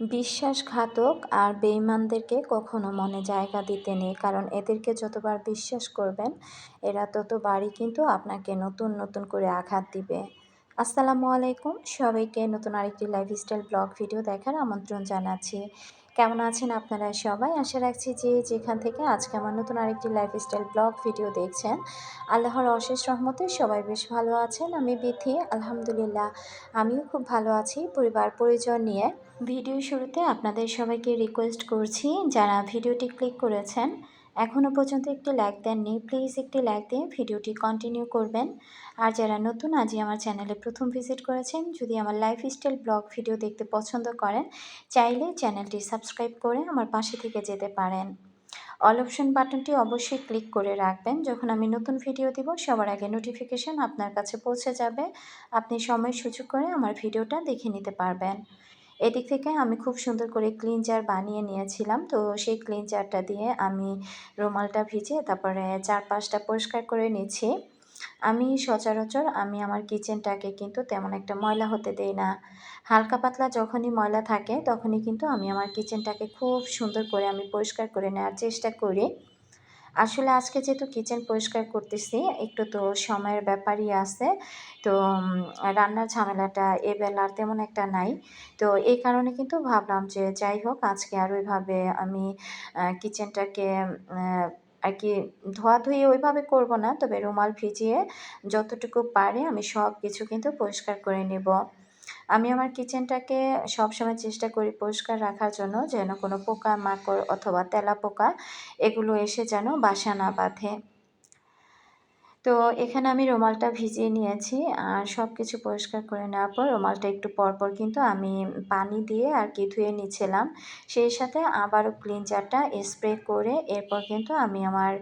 বিশ্বাসঘাতক আর বেঈমানদেরকে কখনো মনে জায়গা দিতে নেই, কারণ এদেরকে যতবার বিশ্বাস করবেন এরা ততবারই কিন্তু আপনাকে নতুন নতুন করে আঘাত দিবে। আসসালামু আলাইকুম, সবাইকে নতুন আরেকটি লাইফস্টাইল ব্লগ ভিডিও দেখার আমন্ত্রণ জানাচ্ছি। কেমন আছেন আপনারা সবাই? আশা রাখছি যে যেখান থেকে আজকে আমার নতুন আরেকটি লাইফস্টাইল ব্লগ ভিডিও দেখছেন, আল্লাহর অশেষ রহমতে সবাই বেশ ভালো আছেন। আমি বিথি, আলহামদুলিল্লাহ আমিও খুব ভালো আছি পরিবার পরিজন নিয়ে। ভিডিও শুরুতে আপনাদের সবাইকে রিকোয়েস্ট করছি, যারা ভিডিওটি ক্লিক করেছেন এখনও পর্যন্ত একটি লাইক দেননি, প্লিজ একটি লাইক দিয়ে ভিডিওটি কন্টিনিউ করবেন। আর যারা নতুন আজই আমার চ্যানেলে প্রথম ভিজিট করেছেন, যদি আমার লাইফস্টাইল ব্লগ ভিডিও দেখতে পছন্দ করেন, চাইলে চ্যানেলটি সাবস্ক্রাইব করে আমার পাশে থেকে যেতে পারেন। অল অপশন বাটনটি অবশ্যই ক্লিক করে রাখবেন, যখন আমি নতুন ভিডিও দিব সবার আগে নোটিফিকেশান আপনার কাছে পৌঁছে যাবে। আপনি সময় সুযোগ করে আমার ভিডিওটা দেখে নিতে পারবেন। এদিক থেকে আমি খুব সুন্দর করে ক্লিনজার বানিয়ে নিয়েছিলাম, তো সেই ক্লিনজারটা দিয়ে আমি রুমালটা ভিজিয়ে তারপরে চারপাশটা পরিষ্কার করে নিচ্ছি। আমি সচরাচর আমার কিচেনটাকে কিন্তু তেমন একটা ময়লা হতে দেই না। হালকা পাতলা যখনই ময়লা থাকে তখনই কিন্তু আমি আমার কিচেনটাকে খুব সুন্দর করে আমি পরিষ্কার করে নেওয়ার চেষ্টা করি। আসলে আজকে যেহেতু কিচেন পরিষ্কার করতেছি, একটু তো সময়ের ব্যাপারই আছে। তো রান্নার ঝামেলাটা এবেলা আর তেমন একটা নাই। তো এই কারণে কিন্তু ভাবলাম যে যাই হোক, আজকে আর ওইভাবে আমি কিচেনটাকে আর কি ধোয়াধুয়ি ওইভাবে করব না। তবে রুমাল ভিজিয়ে যতটুকু পারি আমি সব কিছু কিন্তু পরিষ্কার করে নেব। আমি আমার কিচেনটাকে সবসময় চেষ্টা করি পরিষ্কার রাখার জন্য, যেন কোনো পোকামাকড় অথবা তেলাপোকা এগুলো এসে যেন বাসা না বাঁধে। তো এখানে আমি রুমালটা ভিজিয়ে নিয়েছি, আর সব কিছু পরিষ্কার করে নেওয়ার পর রুমালটা একটু পরপর কিন্তু আমি পানি দিয়ে আর কি ধুয়ে নিচ্ছিলাম। সেই সাথে আবারও ক্লিনজারটা স্প্রে করে এরপর কিন্তু আমি আমার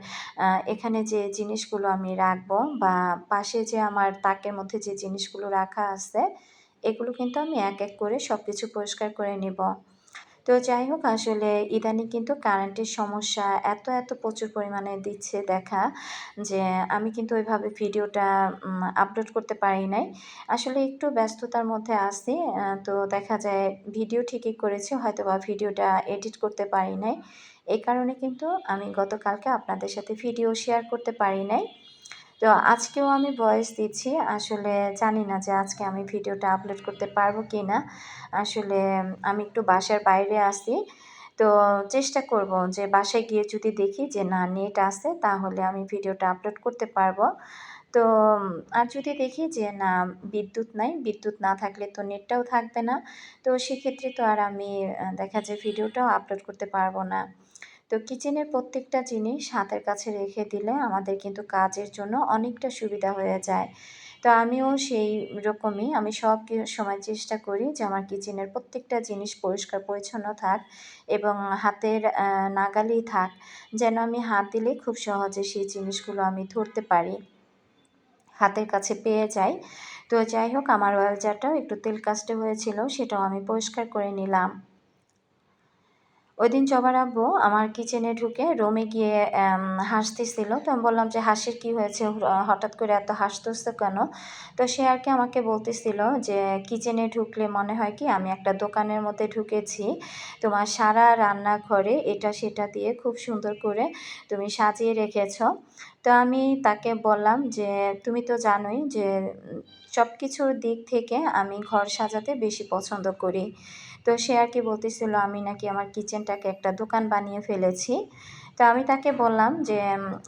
এখানে যে জিনিসগুলো আমি রাখবো বা পাশে যে আমার তাকের মধ্যে যে জিনিসগুলো রাখা আছে, এগুলো কিন্তু আমি এক এক করে সব কিছু পরিষ্কার করে নেব। তো যাই হোক, আসলে ইদানিং কিন্তু কারেন্টের সমস্যা এত প্রচুর পরিমাণে দিচ্ছে দেখা, যে আমি কিন্তু ওইভাবে ভিডিওটা আপলোড করতে পারি নাই। আসলে একটু ব্যস্ততার মধ্যে আছি। তো দেখা যায় ভিডিও ঠিকই করেছি, হয়তোবা ভিডিওটা এডিট করতে পারি নাই। এই কারণে কিন্তু আমি গতকালকে আপনাদের সাথে ভিডিও শেয়ার করতে পারি নাই। তো আজকেও আমি ভয়েস দিচ্ছি। আসলে জানি না যে আজকে আমি ভিডিওটা আপলোড করতে পারবো কিনা। আসলে আমি একটু বাসার বাইরে আছি। তো চেষ্টা করব যে বাসায় গিয়ে যদি দেখি যে না, নেট আছে, তাহলে আমি ভিডিওটা আপলোড করতে পারবো। তো আর যদি দেখি যে না, বিদ্যুৎ নাই, বিদ্যুৎ না থাকলে তো নেটটাও থাকবে না। তো সেক্ষেত্রে তো আর আমি দেখা যায় ভিডিওটাও আপলোড করতে পারবো না। তো কিচেনের প্রত্যেকটা জিনিস হাতের কাছে রেখে দিলে আমাদের কিন্তু কাজের জন্য অনেকটা সুবিধা হয়ে যায়। তো আমিও সেই রকমই, আমি সময় চেষ্টা করি যে আমার কিচেনের প্রত্যেকটা জিনিস পরিষ্কার পরিচ্ছন্ন থাক এবং হাতের নাগালেই থাক, যেন আমি হাত দিলেই খুব সহজে সেই জিনিসগুলো আমি ধরতে পারি, হাতের কাছে পেয়ে যাই। তো যাই হোক, আমার অয়েল জারটাও একটু তেল কাস্টে হয়েছিল, সেটাও আমি পরিষ্কার করে নিলাম। ওইদিন জবার আব্বু আমার কিচেনে ঢুকে রুমে গিয়ে হাসতেছিল। তো আমি বললাম যে, "হাসির কী হয়েছে? হঠাৎ করে এত হাসতেছো কেন?" তো সে আর কি আমাকে বলতেছিল যে, "কিচেনে ঢুকলে মনে হয় কি আমি একটা দোকানের মধ্যে ঢুকেছি। তোমার সারা রান্নাঘরে এটা সেটা দিয়ে খুব সুন্দর করে তুমি সাজিয়ে রেখেছো।" তো আমি তাকে বললাম যে, "তুমি তো জানোই যে সবকিছুর দিক থেকে আমি ঘর সাজাতে বেশি পছন্দ করি।" তো সে আর কি বলতেছিল আমি নাকি আমার কিচেনটাকে একটা দোকান বানিয়ে ফেলেছি। তো আমি তাকে বললাম যে,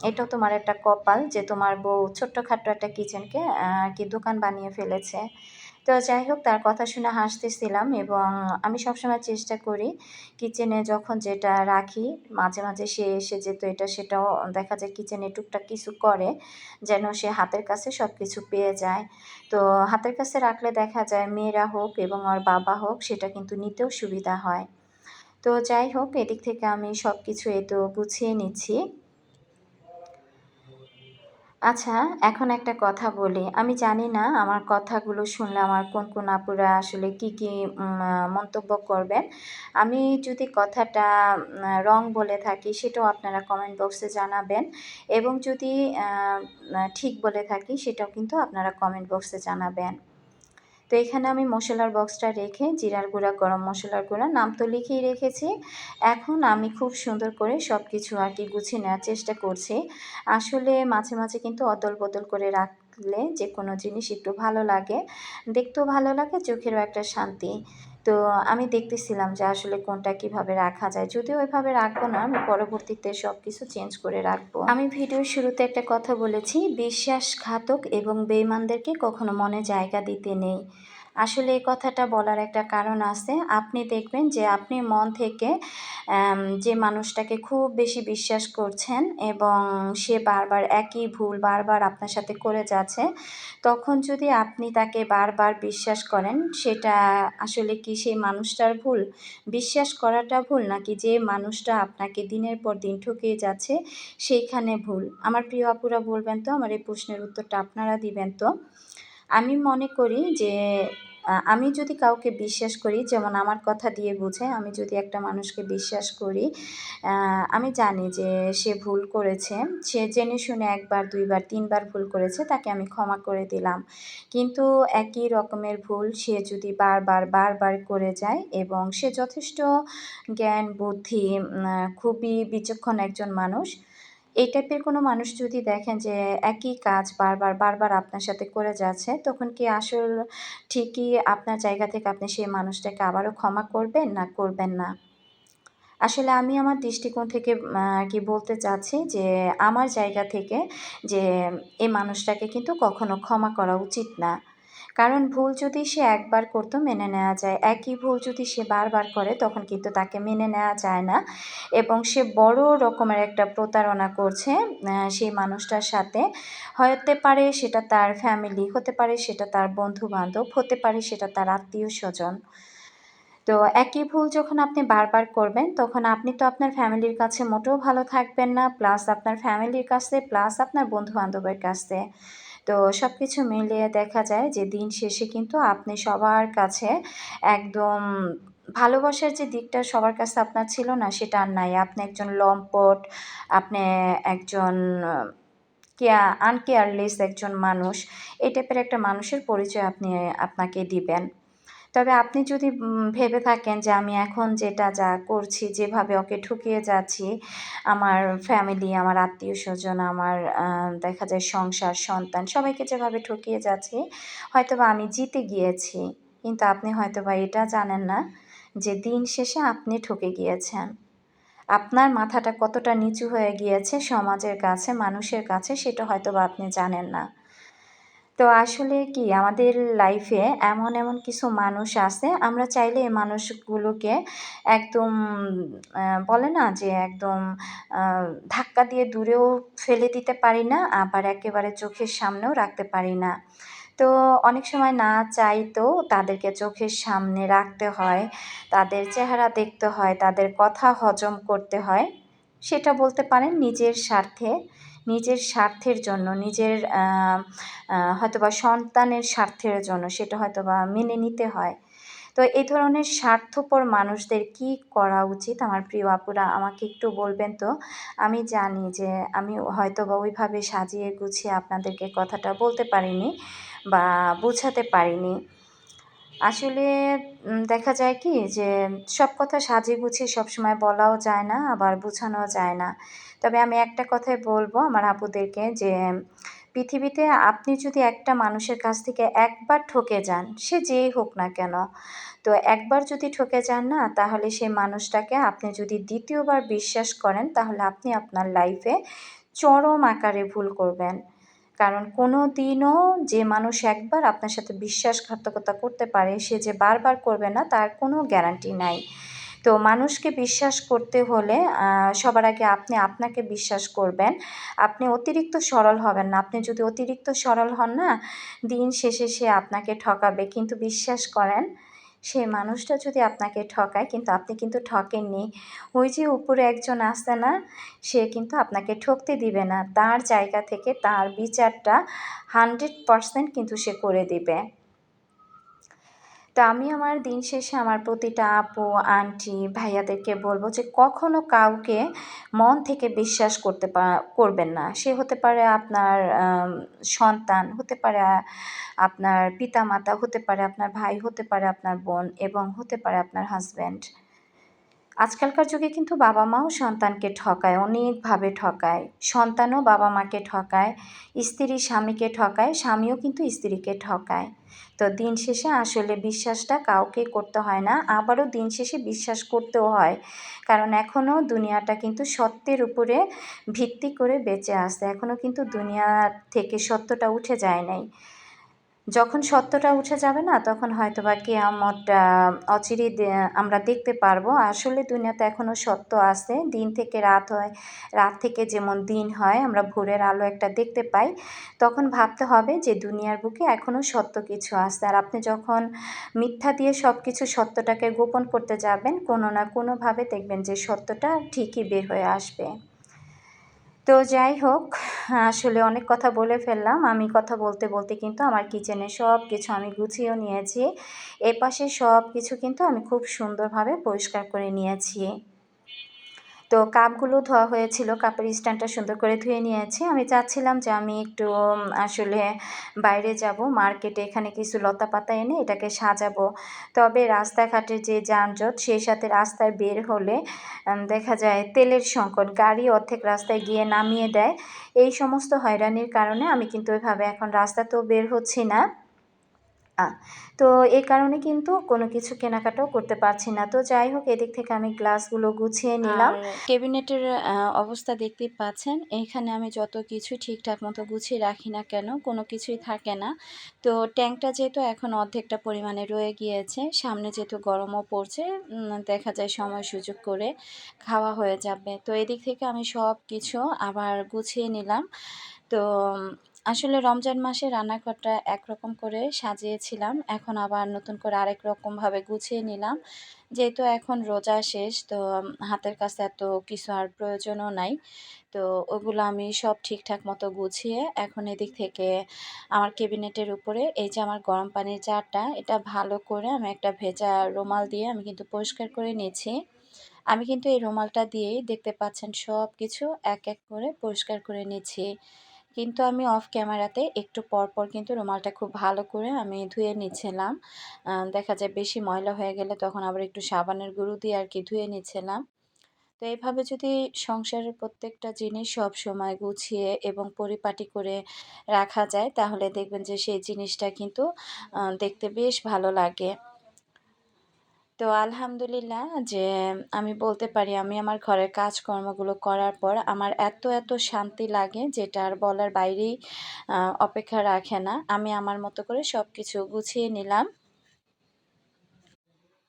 "এটাও তোমার একটা কপাল যে তোমার বউ ছোট্টখাট্ট একটা কিচেনকে আর কি দোকান বানিয়ে ফেলেছে।" তো যাই হোক, তার কথা শুনে হাসতেছিলাম এবং আমি সবসময় চেষ্টা করি কিচেনে যখন যেটা রাখি, মাঝে সে এসে যেহেতু এটা সেটাও দেখা যায় কিচেনে টুকটাক কিছু করে, যেন সে হাতের কাছে সবকিছু পেয়ে যায়। তো হাতের কাছে রাখলে দেখা যায় মেয়েরা হোক এবং ওর বাবা হোক, সেটা কিন্তু নিতেও সুবিধা হয়। তো যাই হোক, এদিক থেকে আমি সবকিছু এই তো গুছিয়ে নিচ্ছি। আচ্ছা, এখন একটা কথা বলি। আমি জানি না আমার কথাগুলো শুনলে আমার কোন আপুরা আসলে কি মন্তব্য করবেন। আমি যদি কথাটা রং বলে থাকি, সেটাও আপনারা কমেন্ট বক্সে জানাবেন এবং যদি আ আ ঠিক বলে থাকি, সেটাও কিন্তু আপনারা কমেন্ট বক্সে জানাবেন। তো এখানে আমি মশলার বক্সটা রেখে জিরার গুঁড়া, গরম মশলার গুঁড়া নাম তো লিখেই রেখেছি। এখন আমি খুব সুন্দর করে সব কিছু আর কি গুছিয়ে নেওয়ার চেষ্টা করছি। আসলে মাঝে মাঝে কিন্তু অদল বদল করে রাখলে যে কোনো জিনিস একটু ভালো লাগে, দেখতেও ভালো লাগে, চোখেরও একটা শান্তি। তো আমি দেখতেছিলাম যে আসলে কোনটা কিভাবে রাখা যায়। যদিও ওইভাবে রাখবো না, আমি পরবর্তীতে সব কিছু চেঞ্জ করে রাখবো। আমি ভিডিওর শুরুতে একটা কথা বলেছি, বিশ্বাসঘাতক এবং বেঈমানদেরকে কখনো মনে জায়গা দিতে নেই। আসলে এই কথাটা বলার একটা কারণ আছে। আপনি দেখবেন যে আপনি মন থেকে যে মানুষটাকে খুব বেশি বিশ্বাস করছেন এবং সে বারবার একই ভুল বারবার আপনার সাথে করে যাচ্ছে, তখন যদি আপনি তাকে বারবার বিশ্বাস করেন, সেটা আসলে কি সেই মানুষটার ভুল? বিশ্বাস করাটা ভুল, নাকি যে মানুষটা আপনাকে দিনের পর দিন ঠকিয়ে যাচ্ছে সেইখানে ভুল? আমার প্রিয় আপুরা বলবেন তো, আমার এই প্রশ্নের উত্তরটা আপনারা দিবেন তো। আমি মনে করি যে আমি যদি কাউকে বিশ্বাস করি, যেমন আমার কথা দিয়ে বুঝে, আমি যদি একটা মানুষকে বিশ্বাস করি, আমি জানি যে সে ভুল করেছে, সে জেনে শুনে ১ বার ২ বার ৩ বার ভুল করেছে, তাকে আমি ক্ষমা করে দিলাম। কিন্তু একই রকমের ভুল সে যদি বারবার করে যায় এবং সে যথেষ্ট জ্ঞান বুদ্ধি, খুবই বিচক্ষণ একজন মানুষ, এই টাইপের কোনো মানুষ যদি দেখেন যে একই কাজ বারবার আপনার সাথে করে যাচ্ছে, তখন কি ঠিকই আপনার জায়গা থেকে আপনি সেই মানুষটাকে আবারও ক্ষমা করবেন না করবেন না? আসলে আমি আমার দৃষ্টিকোণ থেকে কি বলতে চাচ্ছি যে আমার জায়গা থেকে যে এই মানুষটাকে কিন্তু কখনো ক্ষমা করা উচিত না। কারণ ভুল যদি সে একবার করতো মেনে নেওয়া যায়। একই ভুল যদি সে বারবার করে তখন কিন্তু তাকে মেনে নেওয়া যায় না এবং সে বড় রকমের একটা প্রতারণা করছে সেই মানুষটার সাথে। হতে পারে সেটা তার ফ্যামিলি, হতে পারে সেটা তার বন্ধু-বান্ধব, হতে পারে সেটা তার আত্মীয়স্বজন। তো একই ভুল যখন আপনি বারবার করবেন, তখন আপনি তো আপনার ফ্যামিলির কাছে মোটেও ভালো থাকবেন না। প্লাস আপনার ফ্যামিলির কাছে, প্লাস আপনার বন্ধু-বান্ধবের কাছে। তো সবকিছু মিলিয়ে দেখা যায় যে দিন শেষে কিন্তু আপনি সবার কাছে একদম ভালোবাসার যে দিকটা সবার কাছে আপনার ছিল না, সেটা আর নাই। আপনি একজন লম্পট, আপনি একজন আনকেয়ারলেস একজন মানুষ। এই টাইপের একটা মানুষের পরিচয় আপনাকে দিবেন। তবে আপনি যদি ভেবে থাকেন যে আমি এখন যা করছি, যেভাবে ওকে ঠকিয়ে যাচ্ছি, আমার ফ্যামিলি, আমার আত্মীয়স্বজন, আমার দেখা যায় সংসার, সন্তান সবাইকে যেভাবে ঠকিয়ে যাচ্ছি, হয়তোবা আমি জিতে গিয়েছি। কিন্তু আপনি হয়তোবা এটা জানেন না যে দিন শেষে আপনি ঠকে গিয়েছেন। আপনার মাথাটা কতটা নিচু হয়ে গিয়েছে সমাজের কাছে, মানুষের কাছে, সেটা হয়তোবা আপনি জানেন না। তো আসলে কি আমাদের লাইফে এমন কিছু মানুষ আছে, আমরা চাইলে এই মানুষগুলোকে একদম বলে না যে একদম আ ধাক্কা দিয়ে দূরেও ফেলে দিতে পারি না, আবার একেবারে চোখের সামনেও রাখতে পারি না। তো অনেক সময় না চাইতেও তাদেরকে চোখের সামনে রাখতে হয়, তাদের চেহারা দেখতে হয়, তাদের কথা হজম করতে হয়। সেটা বলতে পারেন নিজের স্বার্থের জন্য, নিজের হয়তোবা সন্তানের স্বার্থের জন্য সেটা হয়তোবা মেনে নিতে হয়। তো এই ধরনের স্বার্থপর মানুষদের কি করা উচিত আমার প্রিয় আপুরা, আমাকে একটু বলবেন তো? আমি জানি যে আমি হয়তোবা ওইভাবে সাজিয়ে গুছিয়ে আপনাদেরকে কথাটা বলতে পারিনি বা বোঝাতে পারিনি। আসলে দেখা যায় কি যে সব কথা সাজিয়ে গুছিয়ে সবসময় বলাও যায় না, আবার বোঝানোও যায় না। তবে আমি একটা কথাই বলব আমার আপুদেরকে যে পৃথিবীতে আপনি যদি একটা মানুষের কাছ থেকে একবার ঠকে যান, সে যেই হোক না কেন, তো একবার যদি ঠকে যান না, তাহলে সেই মানুষটাকে আপনি যদি ২য় বার বিশ্বাস করেন, তাহলে আপনি আপনার লাইফে চরম আকারে ভুল করবেন। কারণ কোনো দিনও যে মানুষ একবার আপনার সাথে বিশ্বাসঘাতকতা করতে পারে, সে যে বারবার করবে না তার কোনো গ্যারান্টি নাই। তো মানুষকে বিশ্বাস করতে হলে সবার আগে আপনি আপনাকে বিশ্বাস করবেন। আপনি অতিরিক্ত সরল হবেন না। আপনি যদি অতিরিক্ত সরল হন না, দিন শেষে সে আপনাকে ঠকাবে। কিন্তু বিশ্বাস করেন, সে মানুষটা যদি আপনাকে ঠকায় কিন্তু আপনি কিন্তু ঠকেননি। ওই যে উপরে একজন আছে না, সে কিন্তু আপনাকে ঠকতে দিবে না। তার জায়গা থেকে তার বিচারটা 100% কিন্তু সে করে দিবে। তো আমি আমার দিন শেষে আমার প্রতিটা আপু, আন্টি, ভাইয়াদেরকে বলব যে কখনো কাউকে মন থেকে বিশ্বাস করবেন না। সে হতে পারে আপনার সন্তান, হতে পারে আপনার পিতামাতা, হতে পারে আপনার ভাই, হতে পারে আপনার বোন এবং হতে পারে আপনার হাসব্যান্ড। আজকালকার যুগে কিন্তু বাবা-মাও সন্তানকে ঠকায়, অনেকভাবে ঠকায়। সন্তানও বাবা-মাকে ঠকায়, স্ত্রী স্বামীকে ঠকায়, স্বামীও কিন্তু স্ত্রীকে ঠকায়। তো দিন শেষে আসলে বিশ্বাসটা কাউকে করতে হয় না, আবারও দিন শেষে বিশ্বাস করতেও হয়। কারণ এখনও দুনিয়াটা কিন্তু সত্যের উপরে ভিত্তি করে বেঁচে আছে। এখনও কিন্তু দুনিয়া থেকে সত্যটা উঠে যায় নাই। যখন সত্যটা উঠে যাবে না তখন হয়তোবা কিয়ামতটা অচিরেই আমরা দেখতে পারবো। আসলে দুনিয়াতে এখনও সত্য আছে। দিন থেকে রাত হয়, রাত থেকে যেমন দিন হয়, আমরা ভোরের আলো একটা দেখতে পাই। তখন ভাবতে হবে যে দুনিয়ার বুকে এখনও সত্য কিছু আছে। আর আপনি যখন মিথ্যা দিয়ে সবকিছু সত্যটাকে গোপন করতে যাবেন, কোনো না কোনোভাবে দেখবেন যে সত্যটা ঠিকই বের হয়ে আসবে। তো যাই হোক, আসলে অনেক কথা বলে ফেললাম। আমি কথা বলতে, বলতে কিন্তু আমার কিচেনের সব কিছু আমি গুছিয়েও নিয়েছি। এপাশে সব কিছু কিন্তু আমি খুব সুন্দরভাবে পরিষ্কার করে নিয়েছি। তো কাপগুলো ধোয়া হয়েছিল, কাপের স্ট্যান্ডটা সুন্দর করে ধুয়ে নিয়েছি। আমি চাচ্ছিলাম যে আমি একটু আসলে বাইরে যাব, মার্কেটে এখানে কিছু লতাপাতা এনে এটাকে সাজাবো। তবে রাস্তাঘাটে যে যানজট, সেই সাথে রাস্তায় বের হলে দেখা যায় তেলের সংকট, গাড়ি অর্ধেক রাস্তায় গিয়ে নামিয়ে দেয়। এই সমস্ত হয়রানির কারণে আমি কিন্তু ওইভাবে এখন রাস্তাতেও বের হচ্ছি না। আ তো এই কারণে কিন্তু কোনো কিছু কেনাকাটাও করতে পারছি না। তো যাই হোক, এদিক থেকে আমি গ্লাসগুলো গুছিয়ে নিলাম। আর ক্যাবিনেটের অবস্থা দেখতেই পাচ্ছেন। এখানে আমি যত কিছু ঠিকঠাক মতো গুছিয়ে রাখি না কেন, কোনো কিছুই থাকে না। তো ট্যাংকটা যেহেতু এখন অর্ধেকটা পরিমাণে রয়ে গিয়েছে, সামনে যেহেতু গরমও পড়ছে, দেখা যায় সময় সুযোগ করে খাওয়া হয়ে যাবে। তো এদিক থেকে আমি সব কিছু আবার গুছিয়ে নিলাম। তো আসলে রমজান মাসে রান্নাঘরটা একরকম করে সাজিয়েছিলাম। এখন আবার নতুন করে আরেক রকমভাবে গুছিয়ে নিলাম। যেহেতু এখন রোজা শেষ, তো হাতের কাছে এত কিছু আর প্রয়োজনও নাই। তো ওগুলো আমি সব ঠিকঠাক মতো গুছিয়ে এখন এদিক থেকে আমার ক্যাবিনেটের উপরে এই যে আমার গরম পানির জারটা, এটা ভালো করে আমি একটা ভেজা রুমাল দিয়ে আমি কিন্তু পরিষ্কার করে নিয়েছি। আমি কিন্তু এই রুমালটা দিয়েই দেখতে পাচ্ছেন সব কিছু এক এক করে পরিষ্কার করে নিচ্ছি। কিন্তু আমি অফ ক্যামেরাতে একটু পর পর কিন্তু রুমালটা খুব ভালো করে আমি ধুয়ে নিচ্ছিলাম। দেখা যায় বেশি ময়লা হয়ে গেলে তখন আবার একটু সাবানের গুঁড়ো দিয়ে আর কি ধুয়ে নিচ্ছিলাম। তো এইভাবে যদি সংসারের প্রত্যেকটা জিনিস সবসময় গুছিয়ে এবং পরিপাটি করে রাখা যায়, তাহলে দেখবেন যে সেই জিনিসটা কিন্তু দেখতে বেশ ভালো লাগে। তো আলহামদুলিল্লাহ যে আমি বলতে পারি আমি আমার ঘরের কাজকর্মগুলো করার পর আমার এত শান্তি লাগে, যেটা আর বলার বাইরেই অপেক্ষা রাখে না। আমি আমার মতো করে সবকিছু গুছিয়ে নিলাম।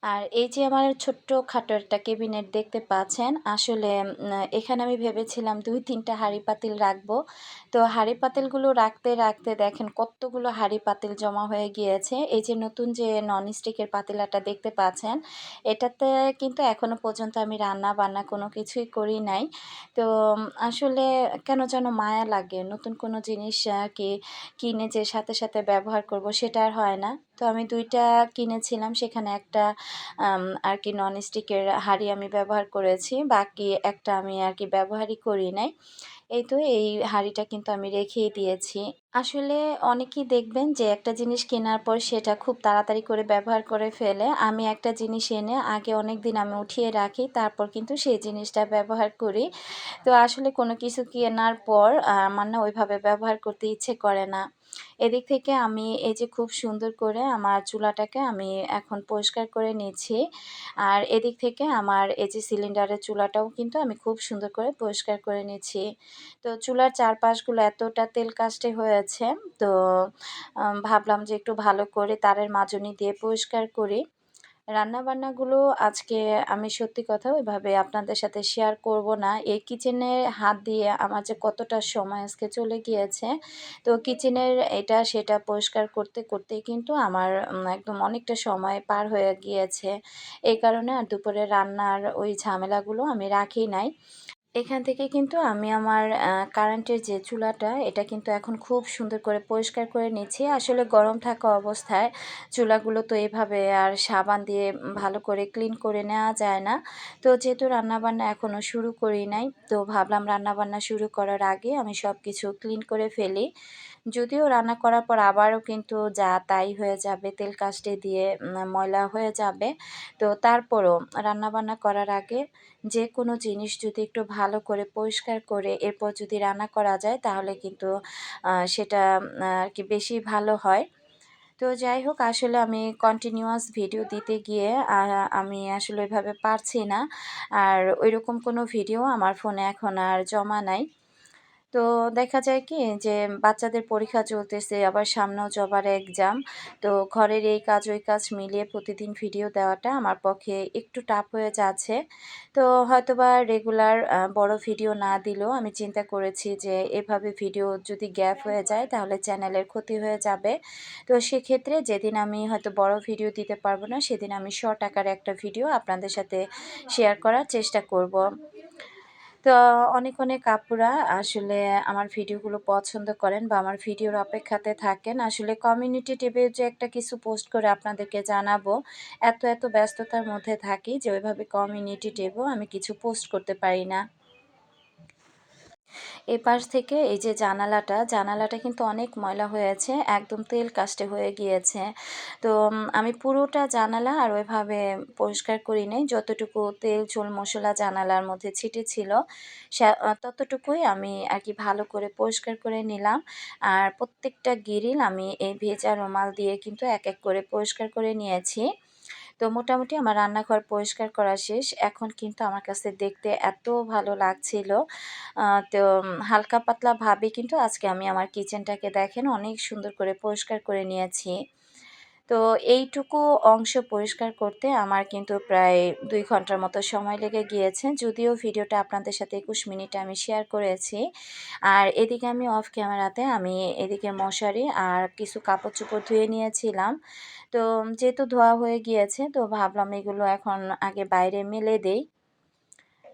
আর এই যে আমার ছোট্টখাটো একটা ক্যাবিনেট দেখতে পাচ্ছেন, আসলে এখানে আমি ভেবেছিলাম ২-৩ টা হাঁড়ি-পাতিল রাখবো। তো হাঁড়ি-পাতিলগুলো রাখতে, রাখতে দেখেন কতগুলো হাঁড়ি-পাতিল জমা হয়ে গিয়েছে। এই যে নতুন যে ননস্টিকের পাতিলাটা দেখতে পাচ্ছেন, এটাতে কিন্তু এখনো পর্যন্ত আমি রান্না-বান্না কোনো কিছুই করি নাই। তো আসলে কেন যেন মায়া লাগে। নতুন কোনো জিনিস কিনে যে সাথে, সাথে ব্যবহার করব সেটা আর হয় না। তো আমি ২ টা কিনেছিলাম, সেখানে একটা আর কি ননস্টিকের হাঁড়ি আমি ব্যবহার করেছি। বাকি একটা আমি আর কি ব্যবহারই করি নাই। এই তো এই হাঁড়িটা কিন্তু আমি রেখেই দিয়েছি। আসলে অনেকেই দেখবেন যে একটা জিনিস কেনার পর সেটা খুব তাড়াতাড়ি করে ব্যবহার করে ফেলে। আমি একটা জিনিস এনে আগে অনেকদিন আমি উঠিয়ে রাখি, তারপর কিন্তু সেই জিনিসটা ব্যবহার করি। তো আসলে কোনো কিছু কেনার পর আমার না ওইভাবে ব্যবহার করতে ইচ্ছে করে না। এদিক থেকে আমি এই যে খুব সুন্দর করে আমার চুলাটাকে আমি এখন পরিষ্কার করে নিচ্ছি। আর এদিক থেকে আমার এই যে সিলিন্ডারের চুলাটাও কিন্তু আমি খুব সুন্দর করে পরিষ্কার করে নিচ্ছি। তো চুলার চারপাশগুলো এতটা তেল কাস্টে হয়েছে, তো ভাবলাম যে একটু ভালো করে তারের মাজনি দিয়ে পরিষ্কার করি। রান্নাবান্নাগুলো আজকে আমি সত্যি কথা ওইভাবে আপনাদের সাথে শেয়ার করব না। এই কিচেনে হাত দিয়ে আমার যে কতটা সময় আজকে চলে গিয়েছে। তো কিচেনের এটা সেটা পরিষ্কার করতে, করতেই কিন্তু আমার একদম অনেকটা সময় পার হয়ে গিয়েছে। এই কারণে আর দুপুরে রান্নার ওই ঝামেলাগুলো আমি রাখি নাই। এখান থেকে কিন্তু আমি আমার কারেন্টের যে চুলাটা, এটা কিন্তু এখন খুব সুন্দর করে পরিষ্কার করে নিচ্ছি। আসলে গরম থাকা অবস্থায় চুলাগুলো তো এভাবে আর সাবান দিয়ে ভালো করে ক্লিন করে নেওয়া যায় না। তো যেহেতু রান্নাবান্না এখনও শুরু করি নাই, তো ভাবলাম রান্নাবান্না শুরু করার আগে আমি সব কিছু ক্লিন করে ফেলি। যদিও রান্না করার পর আবারও কিন্তু যা তাই হয়ে যাবে, তেল কাস্টে দিয়ে ময়লা হয়ে যাবে। তো তারপরও রান্নাবান্না করার আগে যেকোনো জিনিস যদি একটু ভালো করে পরিষ্কার করে এরপর যদি রান্না করা যায়, তাহলে কিন্তু সেটা আরকি বেশি ভালো হয়। তো যাই হোক, আসলে আমি কন্টিনিউয়াস ভিডিও দিতে গিয়ে আমি আসলে ওইভাবে পারছি না। আর ওইরকম কোনো ভিডিও আমার ফোনে এখন আর জমা নাই। তো দেখা যায় কি যে বাচ্চাদের পরীক্ষা চলতেছে, আবার সামনেও জবার এক্সাম। তো ঘরের এই কাজ ওই কাজ মিলিয়ে প্রতিদিন ভিডিও দেওয়াটা আমার পক্ষে একটু টাফ হয়ে যাচ্ছে। তো হয়তোবা রেগুলার বড় ভিডিও না দিলেও আমি চিন্তা করেছি যে এভাবে ভিডিও যদি গ্যাপ হয়ে যায় তাহলে চ্যানেলের ক্ষতি হয়ে যাবে। তো সেক্ষেত্রে যেদিন আমি হয়তো বড় ভিডিও দিতে পারবো না, সেদিন আমি শর্ট আকারে একটা ভিডিও আপনাদের সাথে শেয়ার করার চেষ্টা করব। তো অনেক, অনেক আপুরা আসলে আমার ভিডিওগুলো পছন্দ করেন বা আমার ভিডিওর অপেক্ষাতে থাকেন। আসলে কমিউনিটি ট্যাবে যে একটা কিছু পোস্ট করে আপনাদেরকে জানাবো, এত ব্যস্ততার মধ্যে থাকি যে ওইভাবে কমিউনিটি ট্যাবেও আমি কিছু পোস্ট করতে পারি না। এপাশ থেকে এই যে জানালাটা কিন্তু অনেক ময়লা হয়েছে, একদম তেল কাস্টে হয়ে গিয়েছে। তো আমি পুরোটা জানালা আর ওইভাবে পরিষ্কার করি নাই। যতটুকু তেল, ঝোল, মসলা জানালার মধ্যে ছিটেছিল ততটুকুই আমি আরকি ভালো করে পরিষ্কার করে নিলাম। আর প্রত্যেকটা গ্রিল আমি এই ভেজা রুমাল দিয়ে কিন্তু এক, এক করে পরিষ্কার করে নিয়েছি। তো মোটামুটি আমার রান্নাঘর পরিষ্কার করা শেষ। এখন কিন্তু আমার কাছে দেখতে এত ভালো লাগছিল। তো হালকা পাতলা ভাবে কিন্তু আজকে আমি আমার কিচেনটাকে দেখেন অনেক সুন্দর করে পরিষ্কার করে নিয়েছি। তো এইটুকু অংশ পরিষ্কার করতে আমার কিন্তু প্রায় ২ ঘন্টার মতো সময় লেগে গিয়েছে। যদিও ভিডিওটা আপনাদের সাথে ২১ মিনিটে আমি শেয়ার করেছি। আর এদিকে আমি অফ ক্যামেরাতে আমি এদিকে মশারি আর কিছু কাপড়-চোপড় ধুয়ে নিয়েছিলাম। তো যেহেতু ধোয়া হয়ে গিয়েছে, তো ভাবলাম এগুলো এখন আগে বাইরে মেলে দেই।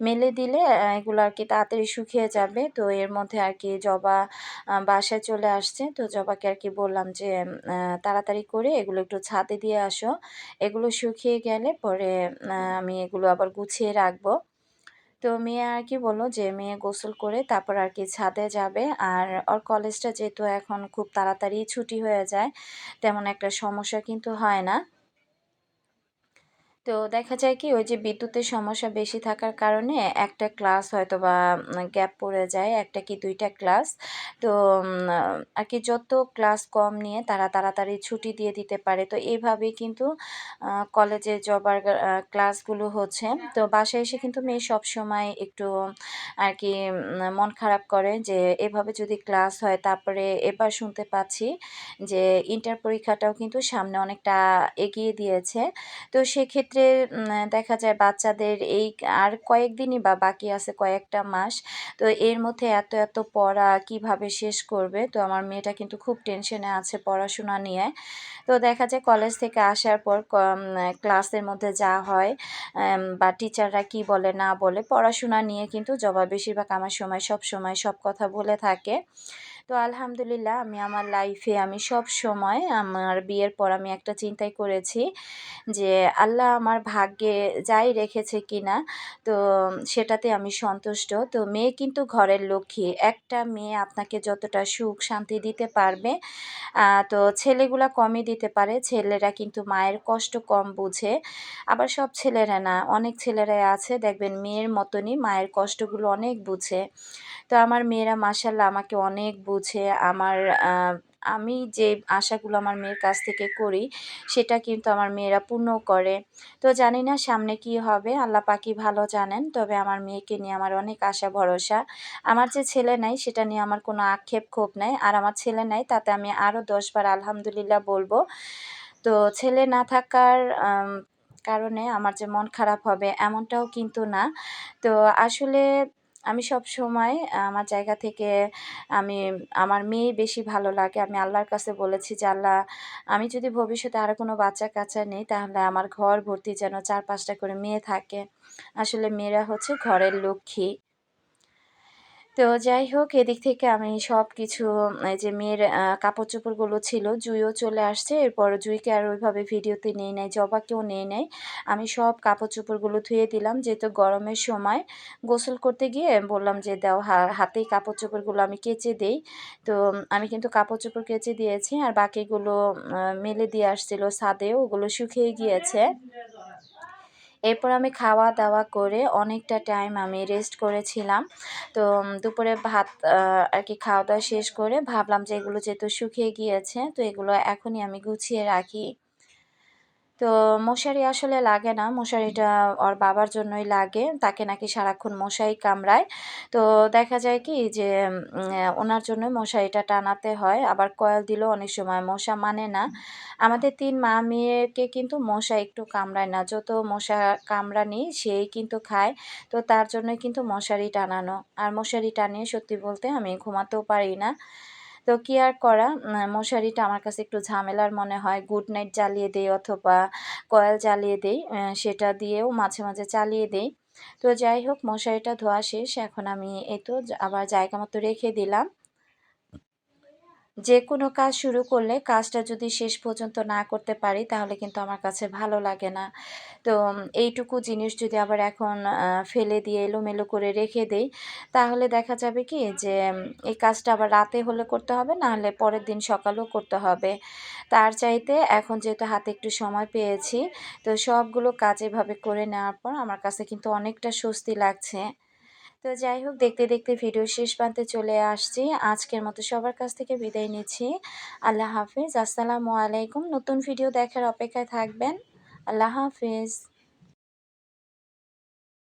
মেলে দিলে এগুলো আরকি তাড়াতাড়ি শুকিয়ে যাবে। তো এর মধ্যে আরকি জবা বাসায় চলে আসছে। তো জবাকে আরকি বললাম যে, তাড়াতাড়ি করে এগুলো একটু ছাদে দিয়ে আসো। এগুলো শুকিয়ে গেলে পরে আমি এগুলো আবার গুছিয়ে রাখবো।" তো মেয়ে আরকি বলল যে মেয়ে গোসল করে তারপর আরকি ছাদে যাবে। আর ওর কলেজটা যেহেতু এখন খুব তাড়াতাড়ি ছুটি হয়ে যায়, তেমন একটা সমস্যা কিন্তু হয় না। তো দেখা যায় কি ওই যে বিদ্যুতের সমস্যা বেশি থাকার কারণে একটা ক্লাস হয়তোবা গ্যাপ পড়ে যায়, ১ টা কি ২ টা ক্লাস। তো আরকি যত ক্লাস কম নিয়ে তারা তাড়াতাড়ি ছুটি দিয়ে দিতে পারে। তো এভাবেই কিন্তু কলেজে জবার ক্লাসগুলো হচ্ছে। তো বাসায় এসে কিন্তু মেয়ে সবসময় একটু আরকি মন খারাপ করে যে এভাবে যদি ক্লাস হয়, তারপরে এবার শুনতে পাচ্ছি যে ইন্টার পরীক্ষাটাও কিন্তু সামনে অনেকটা এগিয়ে দিয়েছে। তো সেক্ষেত্রে দেখা যায় বাচ্চাদের এই আর কয়েকদিনই বা বাকি আছে, কয়েকটা মাস। তো এর মধ্যে এত পড়া কিভাবে শেষ করবে? তো আমার মেয়েটা কিন্তু খুব টেনশনে আছে পড়াশোনা নিয়ে। তো দেখা যায় কলেজ থেকে আসার পর ক্লাসের মধ্যে যা হয় বা টিচাররা কি বলে না বলে পড়াশোনা নিয়ে কিন্তু জবা বেশিরভাগ আমার সবসময় সব কথা বলে থাকে। তো আলহামদুলিল্লাহ আমি আমার লাইফে আমি সবসময় আমার বিয়ের পর আমি একটা চিন্তাই করেছি যে আল্লাহ আমার ভাগ্যে যাই রেখেছে কিনা, তো সেটাতে আমি সন্তুষ্ট। তো মেয়ে কিন্তু ঘরের লক্ষ্মী। একটা মেয়ে আপনাকে যতটা সুখ শান্তি দিতে পারবে, তো ছেলেগুলা কমই দিতে পারে। ছেলেরা কিন্তু মায়ের কষ্ট কম বুঝে। আবার সব ছেলেরা না, অনেক ছেলেরাই আছে দেখবেন মেয়ের মতনই মায়ের কষ্টগুলো অনেক বুঝে। তো আমার মেয়েরা মাশাআল্লাহ আমাকে অনেক বুঝে। আমার আ আমি যে আশাগুলো আমার মেয়ের কাছ থেকে করি, সেটা কিন্তু আমার মেয়েরা পূর্ণও করে। তো জানি না সামনে কি হবে, আল্লাহ পাকই ভালো জানেন। তবে আমার মেয়েকে নিয়ে আমার অনেক আশা ভরসা। আমার যে ছেলে নাই সেটা নিয়ে আমার কোনো আক্ষেপ ক্ষোভ নাই। আর আমার ছেলে নাই তাতে আমি আরও ১০ বার আলহামদুলিল্লাহ বলব। তো ছেলে না থাকার কারণে আমার যে মন খারাপ হবে এমনটাও কিন্তু না। তো আসলে আমি সবসময় আমার জায়গা থেকে আমি আমার মেয়ে বেশি ভালো লাগে। আমি আল্লাহর কাছে বলেছি যে, "আল্লাহ, আমি যদি ভবিষ্যতে আরো কোনো বাচ্চা-কাচ্চা নেই তাহলে আমার ঘর ভর্তি যেন ৪-৫ টা করে মেয়ে থাকে।" আসলে মেয়েরা হচ্ছে ঘরের লক্ষ্মী। তো যাই হোক এদিক থেকে আমি সবকিছু এই যে মেয়ের কাপড়-চোপড়গুলো ছিল, জুইও চলে আসছে। এরপর জুইকে আর ওইভাবে ভিডিওতে নেই নাই, জবাকেও নেই নাই। আমি সব কাপড়-চোপড়গুলো ধুয়ে দিলাম। যেহেতু গরমের সময় গোসল করতে গিয়ে বললাম যে, "দাও হাতেই কাপড়-চোপড়গুলো আমি কেচে দেই।" তো আমি কিন্তু কাপড়-চোপড় কেচে দিয়েছি। আর বাকিগুলো মেলে দিয়ে আসছিল ছাদে, ওগুলো শুকিয়ে গিয়েছে। এরপর আমি খাওয়া-দাওয়া করে অনেকটা টাইম আমি রেস্ট করেছিলাম। তো দুপুরে ভাত আরকি খাওয়া-দাওয়া শেষ করে ভাবলাম যে এগুলো যেহেতু শুকিয়ে গিয়েছে, তো এগুলো এখনই আমি গুছিয়ে রাখি। তো মশারি আসলে লাগে না। মশারিটা ওর বাবার জন্যই লাগে। তাকে নাকি সারাক্ষণ মশাই কামড়ায়। তো দেখা যায় কি যে উনার জন্যই মশারিটা টানাতে হয়। আবার কয়েল দিলেও অনেক সময় মশা মানে না। আমাদের ৩ মা-মেয়েকে কিন্তু মশা একটু কামড়ায় না। যত মশা কামড়ানি সেই কিন্তু খায়। তো তার জন্যই কিন্তু মশারি টানানো। আর মশারি টানিয়ে সত্যি বলতে আমি ঘুমাতেও পারি না। তো কি আর করা, মশারিটা আমার কাছে একটু ঝামেলার মনে হয়। গুড নাইট জ্বালিয়ে দেই অথবা কয়েল জ্বালিয়ে দেই। সেটা দিয়েও মাঝে, মাঝে চালিয়ে দেই। তো যাই হোক মশারিটা ধোয়া শেষ। এখন আমি এই তো আবার জায়গা মতো রেখে দিলাম। যেকোনো কাজ শুরু করলে কাজটা যদি শেষ পর্যন্ত না করতে পারি তাহলে কিন্তু আমার কাছে ভালো লাগে না। তো এইটুকু জিনিস যদি আবার এখন ফেলে দিয়ে এলোমেলো করে রেখে দেই, তাহলে দেখা যাবে কি যে এই কাজটা আবার রাতে হলে করতে হবে, না হলে পরের দিন সকালেও করতে হবে। তার চাইতে এখন যেহেতু হাতে একটু সময় পেয়েছি, তো সবগুলো কাজ এভাবে করে নেওয়ার পর আমার কাছে কিন্তু অনেকটা স্বস্তি লাগছে। তো যাই হোক দেখতে, দেখতে ভিডিওর শেষ প্রান্তে চলে আসছি। আজকের মতো সবার কাছ থেকে বিদায় নিচ্ছি। আল্লাহ হাফেজ। আসসালামু আলাইকুম। নতুন ভিডিও দেখার অপেক্ষায় থাকবেন। আল্লাহ হাফেজ।